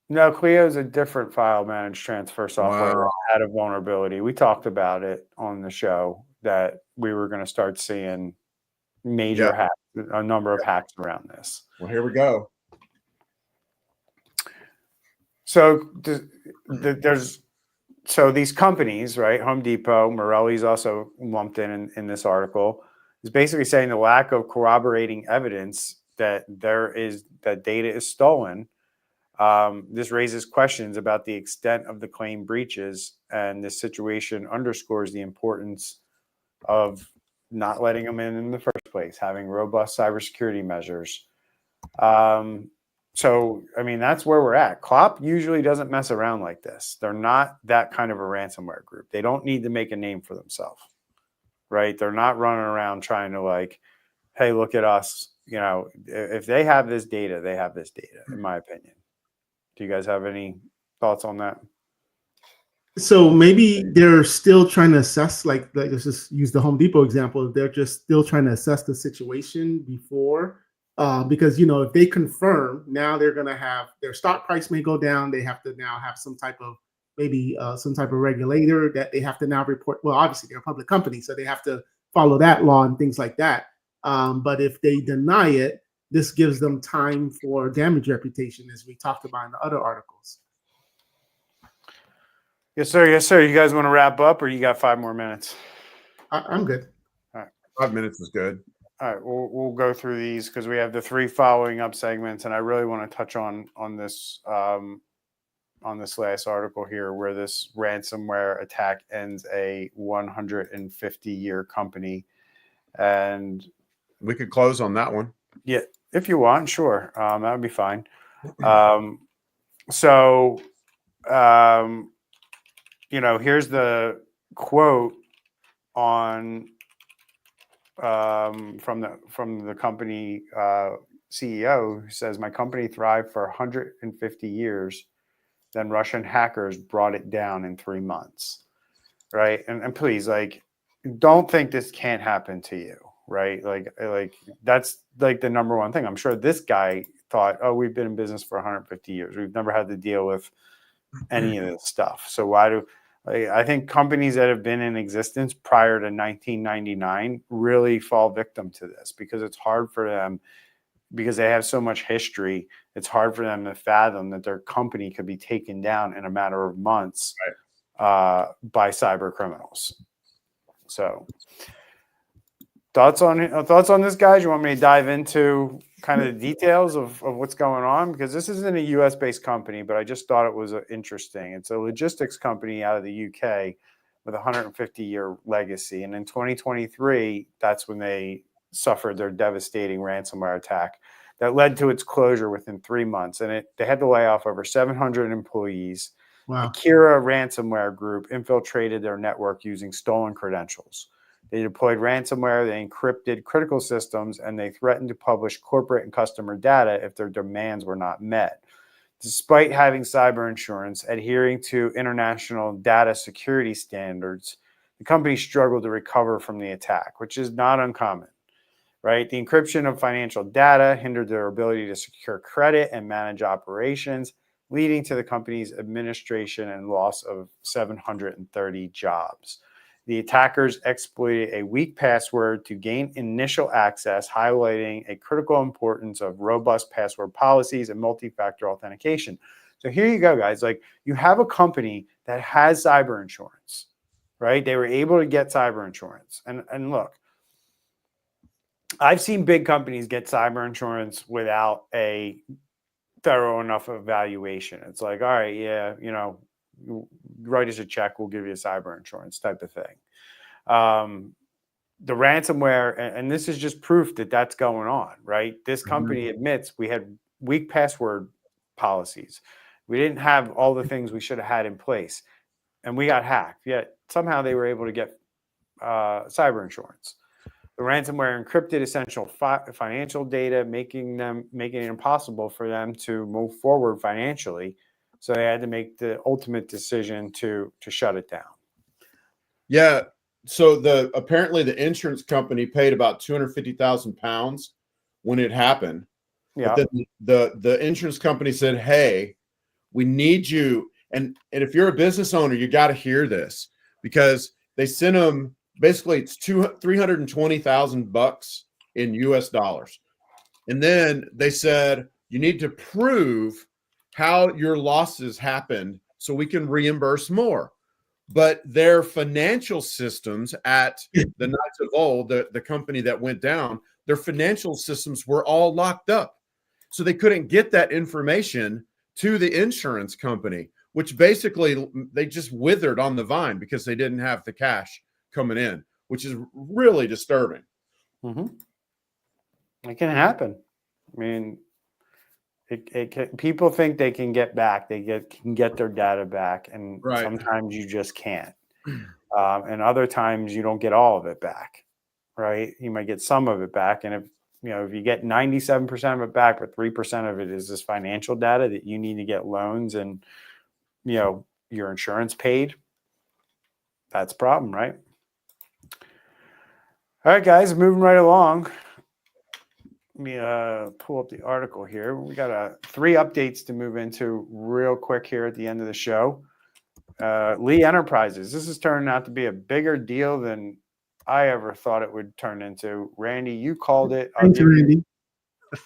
No, Clio is a different file managed transfer software that had a vulnerability. We talked about it on the show that we were going to start seeing major hacks, a number of hacks around this. Well, here we go. So so these companies, right? Home Depot, Morelli's also lumped in this article, is basically saying the lack of corroborating evidence that data is stolen. This raises questions about the extent of the claim breaches, and this situation underscores the importance of not letting them in the first place, having robust cybersecurity measures. So, I mean, that's where we're at. Klopp usually doesn't mess around like this. They're not that kind of a ransomware group. They don't need to make a name for themselves, right? They're not running around trying to like, hey, look at us. If they have this data, they have this data, in my opinion. Do you guys have any thoughts on that? So maybe they're still trying to assess, like let's just use the Home Depot example. They're just still trying to assess the situation before. Because if they confirm, now they're going to have their stock price may go down. They have to now have some type of regulator that they have to now report. Well, obviously they're a public company, so they have to follow that law and things like that. But if they deny it, this gives them time for damage reputation, as we talked about in the other articles. Yes, sir. Yes, sir. You guys want to wrap up, or you got 5 more minutes? I'm good. 5 minutes is good. All right, we'll go through these because we have the 3 following up segments, and I really want to touch on this last article here, where this ransomware attack ends a 150-year company. And we could close on that one. Yeah, if you want, sure, that would be fine. So, here's the quote on from the company CEO, who says, "My company thrived for 150 years. Then Russian hackers brought it down in 3 months." Right. And please, don't think this can't happen to you. Right. Like that's like the number one thing. I'm sure this guy thought, oh, we've been in business for 150 years. We've never had to deal with any of this stuff. So why I think companies that have been in existence prior to 1999 really fall victim to this, because it's hard for them, because they have so much history. It's hard for them to fathom that their company could be taken down in a matter of months. Right. By cyber criminals. So, thoughts on this, guys? You want me to dive into kind of the details of what's going on? Because this isn't a U.S. based company, but I just thought it was interesting. It's a logistics company out of the UK with a 150-year legacy, and in 2023, that's when they suffered their devastating ransomware attack that led to its closure within 3 months, and they had to lay off over 700 employees. Wow. Akira ransomware group infiltrated their network using stolen credentials. They deployed ransomware, they encrypted critical systems, and they threatened to publish corporate and customer data if their demands were not met. Despite having cyber insurance, adhering to international data security standards, the company struggled to recover from the attack, which is not uncommon, right? The encryption of financial data hindered their ability to secure credit and manage operations, leading to the company's administration and loss of 730 jobs. The attackers exploited a weak password to gain initial access, highlighting a critical importance of robust password policies and multi-factor authentication. So here you go, guys. You have a company that has cyber insurance, right? They were able to get cyber insurance. And look, I've seen big companies get cyber insurance without a thorough enough evaluation. It's like, all right, yeah, write us a check, we'll give you a cyber insurance type of thing. The ransomware, and this is just proof that that's going on, right? This company admits we had weak password policies. We didn't have all the things we should have had in place, and we got hacked. Yet somehow they were able to get cyber insurance. The ransomware encrypted essential financial data, making it impossible for them to move forward financially. So they had to make the ultimate decision to shut it down. Yeah. So apparently the insurance company paid about £250,000 when it happened. Yeah. But then the insurance company said, "Hey, we need you." And if you're a business owner, you got to hear this, because they sent them. Basically, it's $320,000 in US dollars. And then they said, you need to prove how your losses happened so we can reimburse more. But their financial systems at the Knights of Old, the company that went down, their financial systems were all locked up. So they couldn't get that information to the insurance company, which basically they just withered on the vine because they didn't have the cash coming in, which is really disturbing. Mm-hmm. It can happen. I mean, people think they can get back. Can get their data back, and sometimes you just can't. And other times you don't get all of it back. Right? You might get some of it back, and if you get 97% of it back, but 3% of it is this financial data that you need to get loans and your insurance paid, that's a problem, right? All right, guys, moving right along. Let me pull up the article here. We got 3 updates to move into real quick here at the end of the show. Lee Enterprises. This is turning out to be a bigger deal than I ever thought it would turn into. Randy, you called it. Thanks, Randy.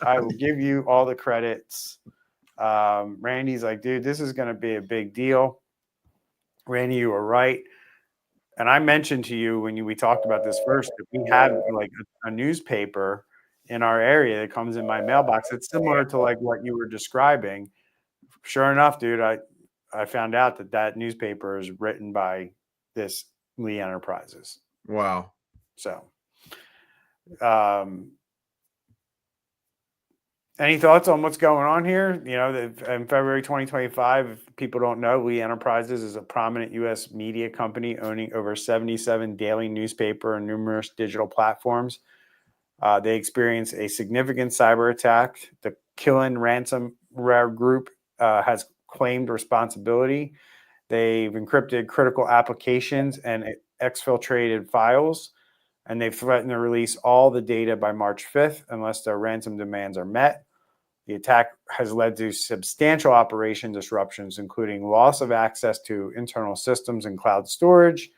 I will give you all the credits. Randy's like, dude, this is going to be a big deal. Randy, you were right. And I mentioned to you when we talked about this first, that we have like a newspaper in our area that comes in my mailbox. It's similar to like what you were describing. Sure enough, dude, I found out that newspaper is written by this Lee Enterprises. Wow. So, any thoughts on what's going on here? In February 2025, if people don't know, Lee Enterprises is a prominent U.S. media company owning over 77 daily newspaper and numerous digital platforms. They experienced a significant cyber attack. The Killen ransomware group has claimed responsibility. They've encrypted critical applications and exfiltrated files, and they've threatened to release all the data by March 5th unless their ransom demands are met. The attack has led to substantial operation disruptions, including loss of access to internal systems and cloud storage,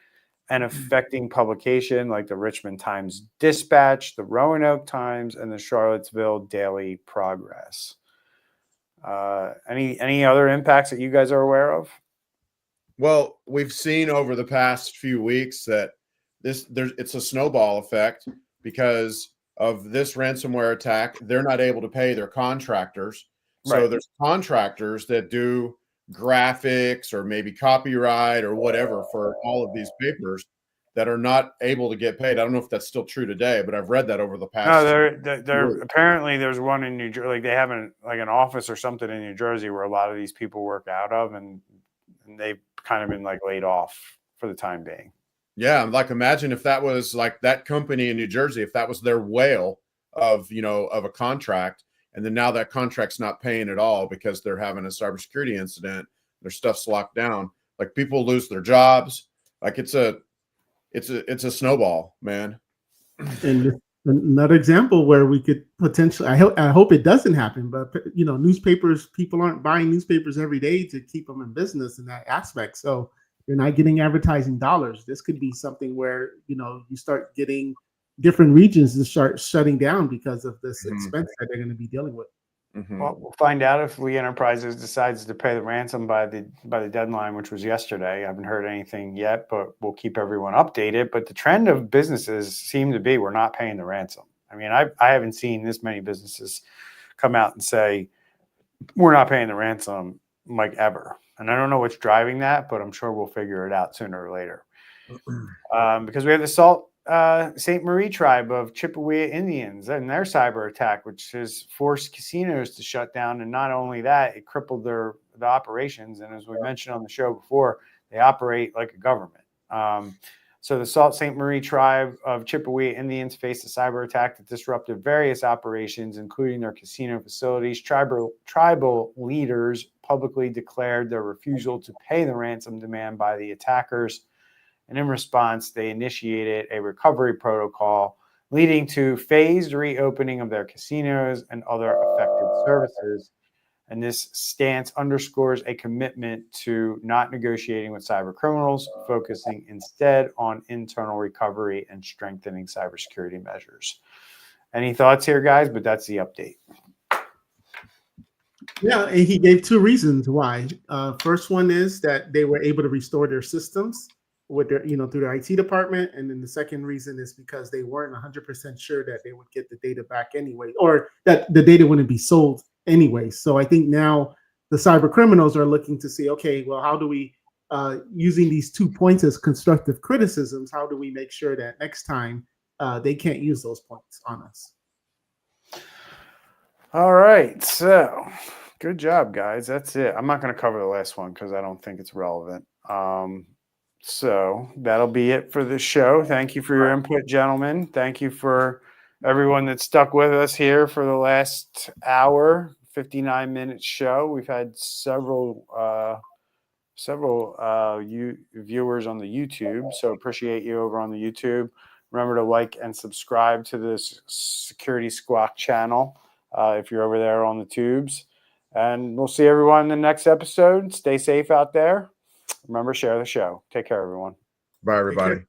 and affecting publication like the Richmond Times-Dispatch, the Roanoke Times, and the Charlottesville Daily Progress. Any other impacts that you guys are aware of? Well, we've seen over the past few weeks that it's a snowball effect because of this ransomware attack. They're not able to pay their contractors. So Right. there's contractors that do graphics or maybe copyright or whatever for all of these papers that are not able to get paid. I don't know if that's still true today, but I've read that over the past. No, they're apparently there's one in New Jersey. Like they have an office or something in New Jersey where a lot of these people work out of, and they've kind of been like laid off for the time being. Yeah, like imagine if that was like that company in New Jersey, if that was their whale of a contract, and then now that contract's not paying at all because they're having a cybersecurity incident, their stuff's locked down. Like people lose their jobs. Like it's a snowball, man. And another example where we could potentially, I hope it doesn't happen, but newspapers, people aren't buying newspapers every day to keep them in business in that aspect. So you're not getting advertising dollars. This could be something where, you start getting different regions to start shutting down because of this expense that they're going to be dealing with. Well, we'll find out if Lee Enterprises decides to pay the ransom by the deadline, which was yesterday. I haven't heard anything yet, but we'll keep everyone updated. But the trend of businesses seem to be we're not paying the ransom. I mean, I haven't seen this many businesses come out and say we're not paying the ransom like ever. And I don't know what's driving that, but I'm sure we'll figure it out sooner or later. Because we have the Sault Ste. Marie tribe of Chippewa Indians and their cyber attack, which has forced casinos to shut down. And not only that, it crippled the operations. And as we mentioned on the show before, they operate like a government. So the Sault Ste. Marie tribe of Chippewa Indians faced a cyber attack that disrupted various operations, including their casino facilities. Tribal leaders publicly declared their refusal to pay the ransom demand by the attackers. And in response, they initiated a recovery protocol leading to phased reopening of their casinos and other affected services. And this stance underscores a commitment to not negotiating with cyber criminals, focusing instead on internal recovery and strengthening cybersecurity measures. Any thoughts here, guys? But that's the update. Yeah, and he gave two reasons why. First one is that they were able to restore their systems with their, through their IT department. And then the second reason is because they weren't 100% sure that they would get the data back anyway, or that the data wouldn't be sold anyway. So I think now the cyber criminals are looking to see, okay, well, how do we, using these 2 points as constructive criticisms, how do we make sure that next time they can't use those points on us? All right. So good job, guys. That's it. I'm not going to cover the last one because I don't think it's relevant. So that'll be it for the show. Thank you for your input, gentlemen. Thank you for everyone that stuck with us here for the last hour, 59-minute show. We've had several viewers on the YouTube, so appreciate you over on the YouTube. Remember to like and subscribe to this Security Squawk channel if you're over there on the tubes. And we'll see everyone in the next episode. Stay safe out there. Remember, share the show. Take care, everyone. Bye, everybody.